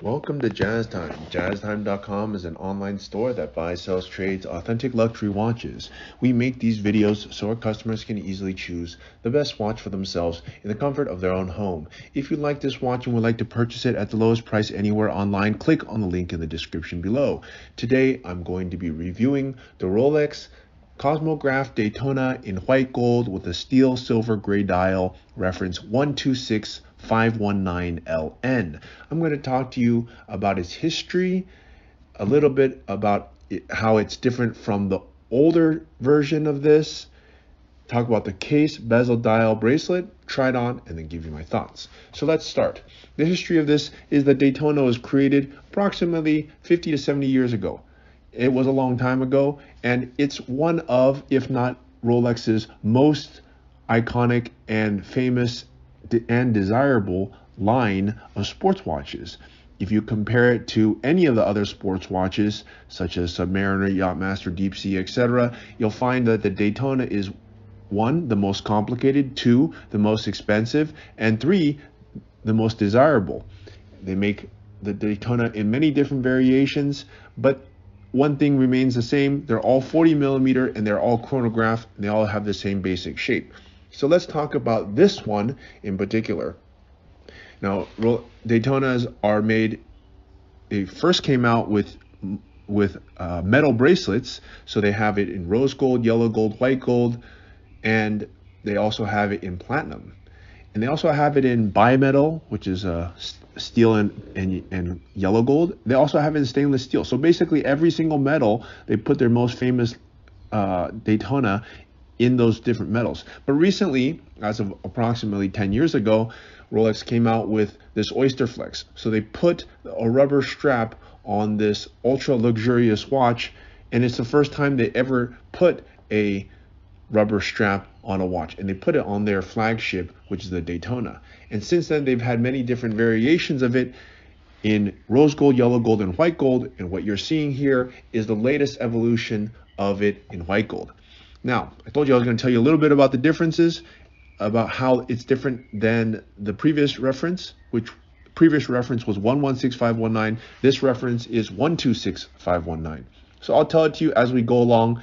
Welcome to Jazz Time. JazzTime.com is an online store that buys, sells, trades authentic luxury watches. We make these videos so our customers can easily choose the best watch for themselves in the comfort of their own home. If you like this watch and would like to purchase it at the lowest price anywhere online, click on the link in the description below. Today, I'm going to be reviewing the Rolex Cosmograph Daytona in white gold with a steel silver gray dial, reference 126519LN. I'm going to talk to you about its history, a little bit about how it's different from the older version of this, talk about the case, bezel, dial, bracelet, try it on, and then give you my thoughts. So let's start. The history of this is that Daytona was created approximately 50 to 70 years ago. It was a long time ago, and it's one of, if not Rolex's most iconic and famous and desirable line of sports watches. If you compare it to any of the other sports watches, such as Submariner, Yachtmaster, Deep Sea, etc., you'll find that the Daytona is one, the most complicated, two, the most expensive, and three, the most desirable. They make the Daytona in many different variations, but one thing remains the same. They're all 40 millimeter and they're all chronograph and they all have the same basic shape. So let's talk about this one in particular. Now, Daytonas are made, they first came out with metal bracelets. So they have it in rose gold, yellow gold, white gold, and they also have it in platinum. And they also have it in bimetal, which is steel and yellow gold. They also have it in stainless steel. So basically every single metal, they put their most famous Daytona in those different metals. But recently, as of approximately 10 years ago, Rolex came out with this Oysterflex. So they put a rubber strap on this ultra luxurious watch, and it's the first time they ever put a rubber strap on a watch, and they put it on their flagship, which is the Daytona. And since then they've had many different variations of it in rose gold, yellow gold, and white gold, and what you're seeing here is the latest evolution of it in white gold. Now, I told you I was going to tell you a little bit about the differences, about how it's different than the previous reference, which previous reference was 116519. This reference is 126519. So I'll tell it to you as we go along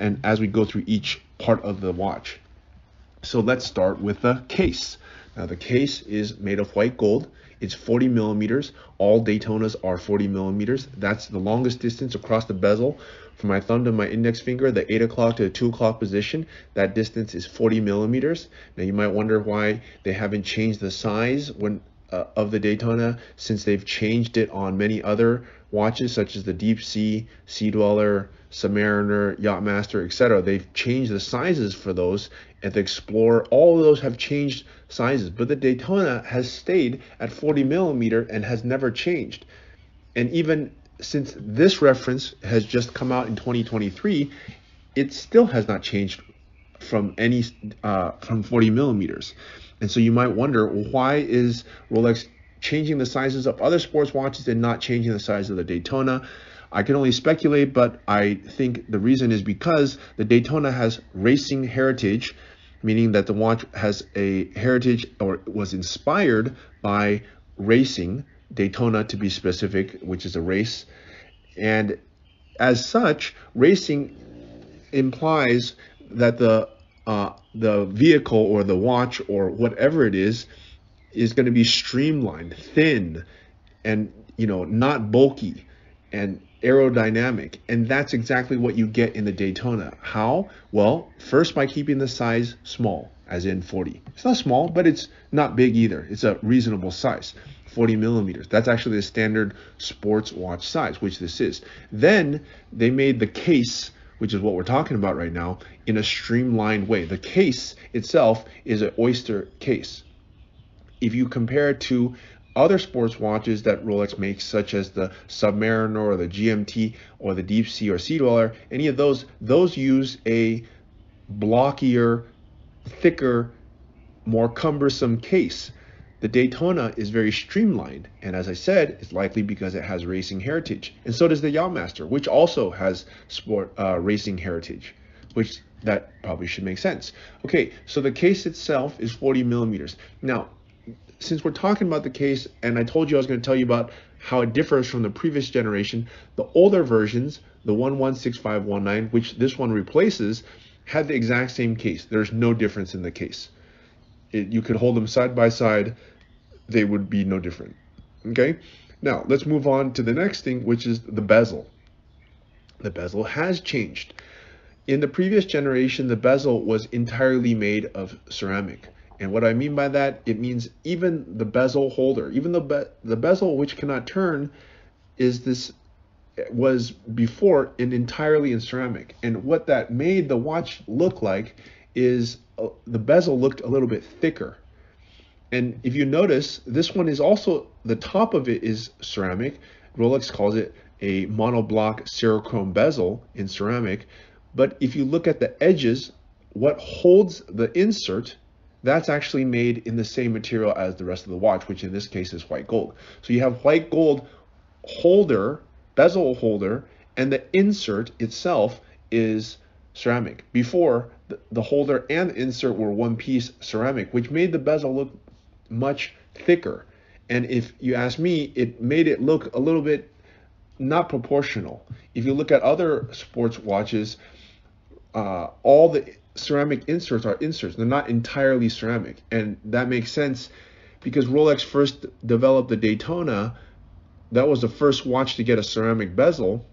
and as we go through each part of the watch. So let's start with the case. Now the case is made of white gold. It's 40 millimeters. All Daytonas are 40 millimeters. That's the longest distance across the bezel. From my thumb to my index finger, the 8 o'clock to the 2 o'clock position, that distance is 40 millimeters. Now you might wonder why they haven't changed the size of the Daytona, since they've changed it on many other watches such as the Deep Sea, Sea Dweller, Submariner, Yachtmaster, etc. They've changed the sizes for those, and the Explorer, all of those have changed sizes, but the Daytona has stayed at 40 millimeter and has never changed. And even since this reference has just come out in 2023, it still has not changed from from 40 millimeters. And so you might wonder, well, why is Rolex changing the sizes of other sports watches and not changing the size of the Daytona? I can only speculate, but I think the reason is because the Daytona has racing heritage, meaning that the watch has a heritage or was inspired by racing, Daytona to be specific, which is a race. And as such, racing implies that the vehicle or the watch or whatever it is going to be streamlined, thin, and not bulky and aerodynamic. And that's exactly what you get in the Daytona. How? Well, first by keeping the size small, as in 40. It's not small, but it's not big either. It's a reasonable size. 40 millimeters. That's actually the standard sports watch size, which this is. Then they made the case, which is what we're talking about right now, in a streamlined way. The case itself is an Oyster case. If you compare it to other sports watches that Rolex makes, such as the Submariner or the GMT or the Deep Sea or Sea Dweller, any of those use a blockier, thicker, more cumbersome case. The Daytona is very streamlined, and as I said, it's likely because it has racing heritage. And so does the Yachtmaster, which also has racing heritage, which that probably should make sense. Okay, so the case itself is 40 millimeters. Now, since we're talking about the case, and I told you I was going to tell you about how it differs from the previous generation, the older versions, the 116519, which this one replaces, had the exact same case. There's no difference in the case. You could hold them side by side, they would be no different. Okay, now let's move on to the next thing, which is the bezel. The bezel has changed. In the previous generation, the bezel was entirely made of ceramic. And what I mean by that, it means even the bezel holder, even the bezel which cannot turn, was before entirely in ceramic. And what that made the watch look like is the bezel looked a little bit thicker. And if you notice, this one is also, the top of it is ceramic. Rolex calls it a monoblock serochrome bezel in ceramic. But if you look at the edges, what holds the insert, that's actually made in the same material as the rest of the watch, which in this case is white gold. So you have white gold holder, bezel holder, and the insert itself is ceramic. Before, the holder and the insert were one piece ceramic, which made the bezel look much thicker. And if you ask me, it made it look a little bit not proportional. If you look at other sports watches, all the ceramic inserts are inserts. They're not entirely ceramic. And that makes sense because Rolex first developed the Daytona. That was the first watch to get a ceramic bezel.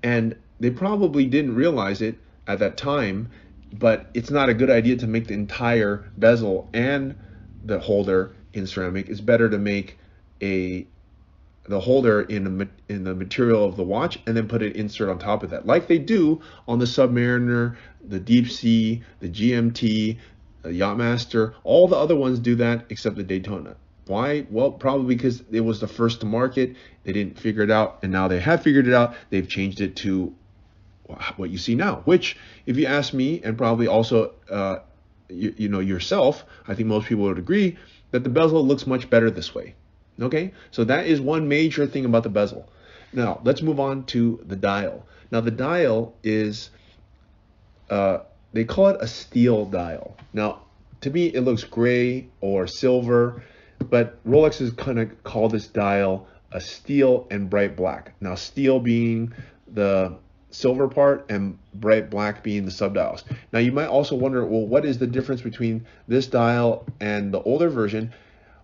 And they probably didn't realize it at that time, but it's not a good idea to make the entire bezel and the holder in ceramic. It's better to make the holder in the material of the watch and then put an insert on top of that, like they do on the Submariner, the Deep Sea, the GMT, the Yachtmaster. All the other ones do that except the Daytona. Why? Well, probably because it was the first to market. They didn't figure it out, and now they have figured it out. They've changed it to what you see now, which, if you ask me, and probably also you know yourself, I think most people would agree that the bezel looks much better this way. Okay, so that is one major thing about the bezel. Now let's move on to the dial. Now the dial is they call it a steel dial. Now to me it looks gray or silver, but Rolex is kind of call this dial a steel and bright black. Now steel being the silver part and bright black being the subdials. Now you might also wonder, well, what is the difference between this dial and the older version?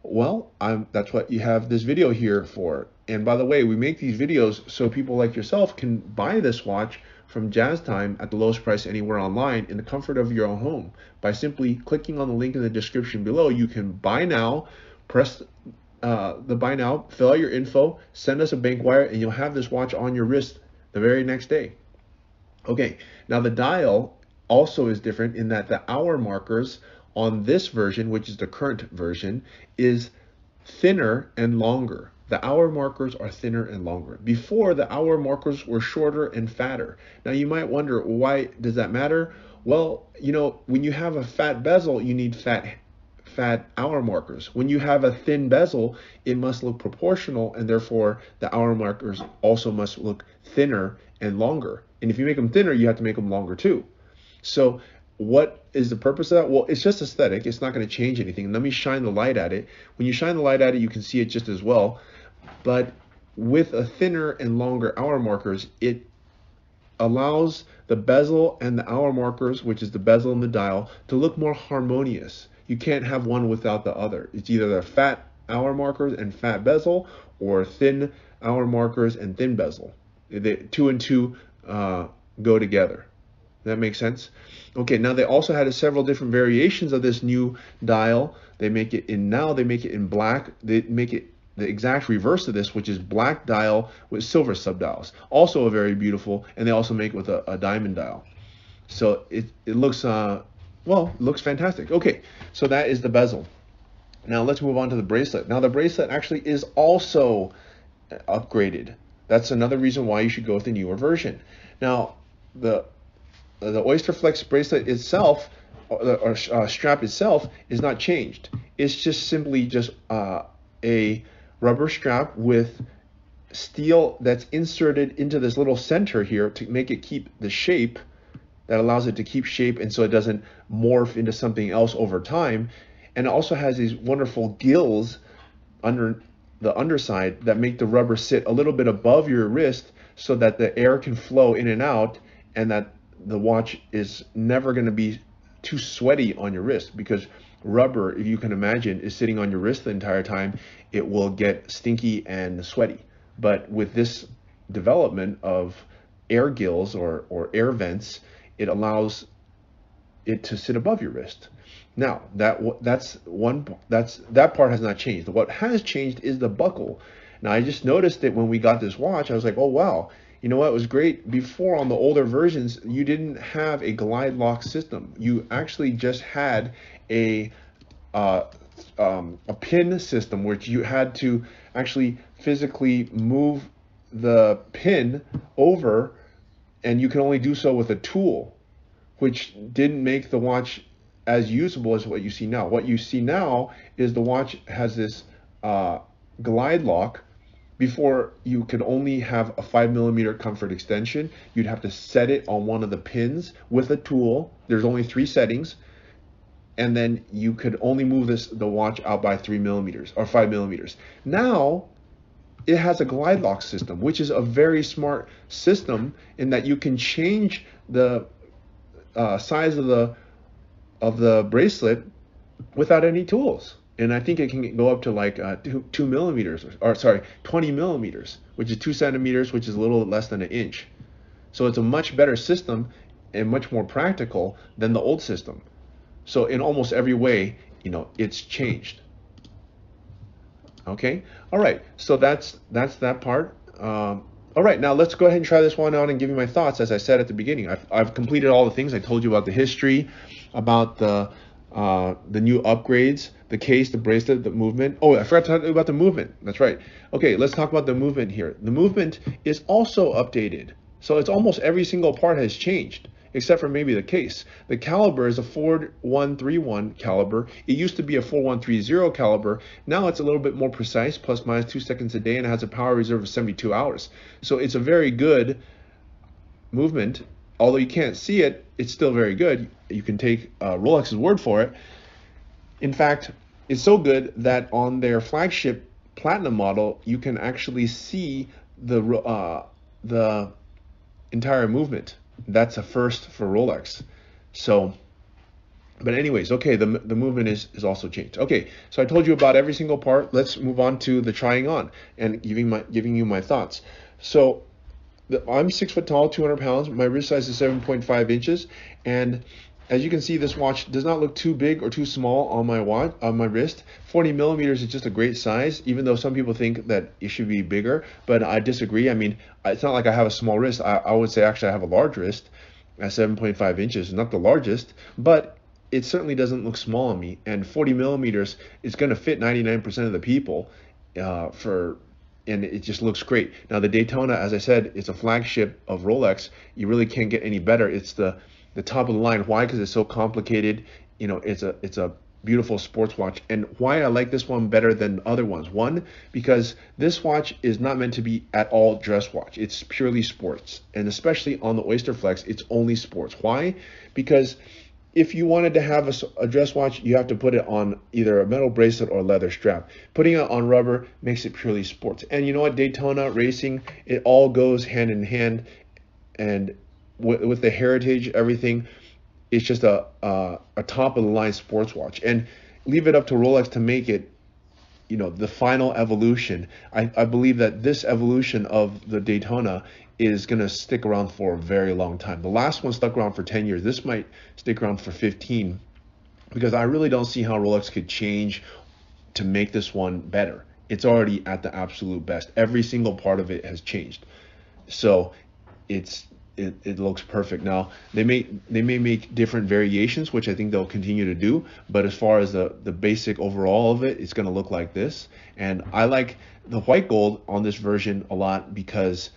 Well, that's what you have this video here for. And by the way, we make these videos so people like yourself can buy this watch from Jazz Time at the lowest price anywhere online in the comfort of your own home. By simply clicking on the link in the description below, you can buy now, press the buy now, fill out your info, send us a bank wire, and you'll have this watch on your wrist the very next day. Okay, now the dial also is different in that the hour markers on this version, which is the current version, is thinner and longer. The hour markers are thinner and longer. Before, the hour markers were shorter and fatter. Now you might wonder, why does that matter? Well, you know, when you have a fat bezel, you need fat hour markers. When you have a thin bezel, it must look proportional, and therefore the hour markers also must look thinner and longer. And if you make them thinner, you have to make them longer too. So what is the purpose of that? Well, it's just aesthetic. It's not going to change anything. Let me shine the light at it. When you shine the light at it, you can see it just as well. But with a thinner and longer hour markers, it allows the bezel and the hour markers, which is the bezel and the dial, to look more harmonious. You can't have one without the other. It's either the fat hour markers and fat bezel, or thin hour markers and thin bezel. Two and two go together. That makes sense? Okay, now they also had several different variations of this new dial. They make it in black. They make it the exact reverse of this, which is black dial with silver subdials. Also a very beautiful, and they also make it with a diamond dial. So it looks, well, it looks fantastic. Okay, so that is the bezel. Now let's move on to the bracelet. Now the bracelet actually is also upgraded. That's another reason why you should go with the newer version. Now the Oysterflex bracelet itself, or strap itself, is not changed. It's just simply just a rubber strap with steel that's inserted into this little center here to make it keep the shape, that allows it to keep shape, and so it doesn't morph into something else over time. and it also has these wonderful gills under the underside that make the rubber sit a little bit above your wrist so that the air can flow in and out, and that the watch is never going to be too sweaty on your wrist, because rubber, if you can imagine, is sitting on your wrist the entire time. It will get stinky and sweaty. But with this development of air gills or air vents, it allows it to sit above your wrist. Now that part has not changed. What has changed is the buckle. Now I just noticed that when we got this watch, I was like, oh wow, you know what, it was great. Before, on the older versions, you didn't have a glide lock system. You actually just had a pin system, which you had to actually physically move the pin over, and you can only do so with a tool, which didn't make the watch as usable as what you see now. What you see now is the watch has this glide lock. Before, you could only have a 5mm comfort extension. You'd have to set it on one of the pins with a tool. There's only 3 settings, and then you could only move the watch out by 3mm or 5mm. Now it has a glide lock system, which is a very smart system in that you can change the size of the bracelet without any tools. And I think it can go up to like 2mm, or sorry, 20mm, which is 2 centimeters, which is a little less than an inch. So it's a much better system and much more practical than the old system. So in almost every way, it's changed. Okay, all right, so that's that part. All right, now let's go ahead and try this one out and give you my thoughts. As I said at the beginning, I've completed all the things. I told you about the history, about the new upgrades, the case, the bracelet, the movement. Oh, I forgot to talk about the movement. That's right. Okay, let's talk about the movement here. The movement is also updated. So it's almost every single part has changed, except for maybe the case. The caliber is a 4131 caliber. It used to be a 4130 caliber. Now it's a little bit more precise, plus minus 2 seconds a day, and it has a power reserve of 72 hours. So it's a very good movement. Although you can't see it, it's still very good. You can take Rolex's word for it. In fact, it's so good that on their flagship Platinum model, you can actually see the entire movement. That's a first for Rolex. So, but anyways, okay, the movement is also changed. Okay, so I told you about every single part. Let's move on to the trying on and giving you my thoughts. So I'm 6 foot tall, 200 pounds. My wrist size is 7.5 inches, and as you can see, this watch does not look too big or too small on my watch, on my wrist. 40mm is just a great size, even though some people think that it should be bigger, but I disagree. I mean, it's not like I have a small wrist. I would say actually I have a large wrist at 7.5 inches, not the largest, but it certainly doesn't look small on me. And 40mm is going to fit 99% of the people and it just looks great. Now the Daytona, as I said, is a flagship of Rolex. You really can't get any better. It's the top of the line. Why? Because it's so complicated. It's a beautiful sports watch. And why I like this one better than other ones. One, because this watch is not meant to be at all dress watch. It's purely sports. And especially on the Oysterflex, it's only sports. Why? Because if you wanted to have a dress watch, you have to put it on either a metal bracelet or a leather strap. Putting it on rubber makes it purely sports. And you know what? Daytona racing, it all goes hand in hand. And with the heritage, everything, it's just a top of the line sports watch. And leave it up to Rolex to make it, the final evolution. I believe that this evolution of the Daytona is going to stick around for a very long time. The last one stuck around for 10 years. This might stick around for 15, because I really don't see how Rolex could change to make this one better. It's already at the absolute best. Every single part of it has changed. So it looks perfect. Now they may make different variations, which I think they'll continue to do, but as far as the basic overall of it, it's going to look like this. And I like the white gold on this version a lot because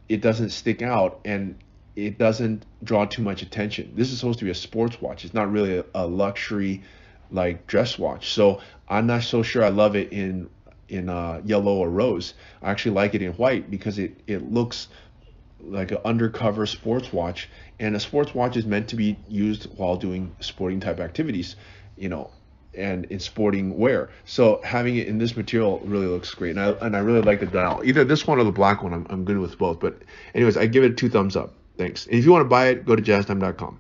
it doesn't stick out and it doesn't draw too much attention. This is supposed to be a sports watch. It's not really a luxury like dress watch. So I'm not so sure I love it in yellow or rose. I actually like it in white because it looks like an undercover sports watch, and a sports watch is meant to be used while doing sporting type activities, and in sporting wear. So having it in this material really looks great, and I really like the dial. Either this one or the black one. I'm good with both. But anyways, I give it 2 thumbs up. Thanks. And if you want to buy it, go to jazztime.com.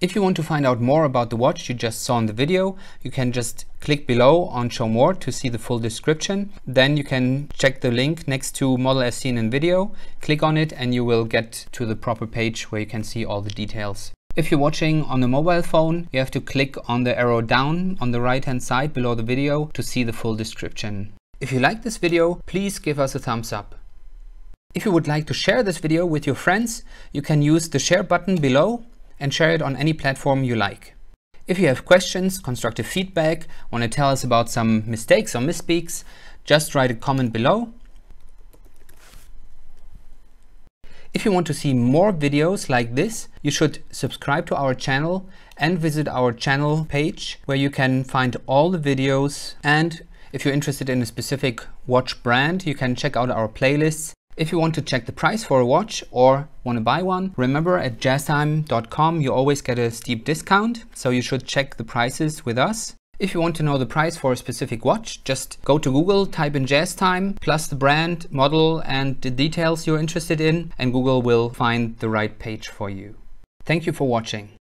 If you want to find out more about the watch you just saw in the video, you can just click below on Show More to see the full description. Then you can check the link next to model as seen in video, click on it, and you will get to the proper page where you can see all the details. If you're watching on a mobile phone, you have to click on the arrow down on the right hand side below the video to see the full description. If you like this video, please give us a thumbs up. If you would like to share this video with your friends, you can use the share button below and share it on any platform you like. If you have questions, constructive feedback, want to tell us about some mistakes or misspeaks, just write a comment below. If you want to see more videos like this, you should subscribe to our channel and visit our channel page where you can find all the videos. And if you're interested in a specific watch brand, you can check out our playlists. If you want to check the price for a watch or want to buy one, remember at jazztime.com you always get a steep discount, so you should check the prices with us. If you want to know the price for a specific watch, just go to Google, type in JazzTime, plus the brand, model and the details you're interested in, and Google will find the right page for you. Thank you for watching.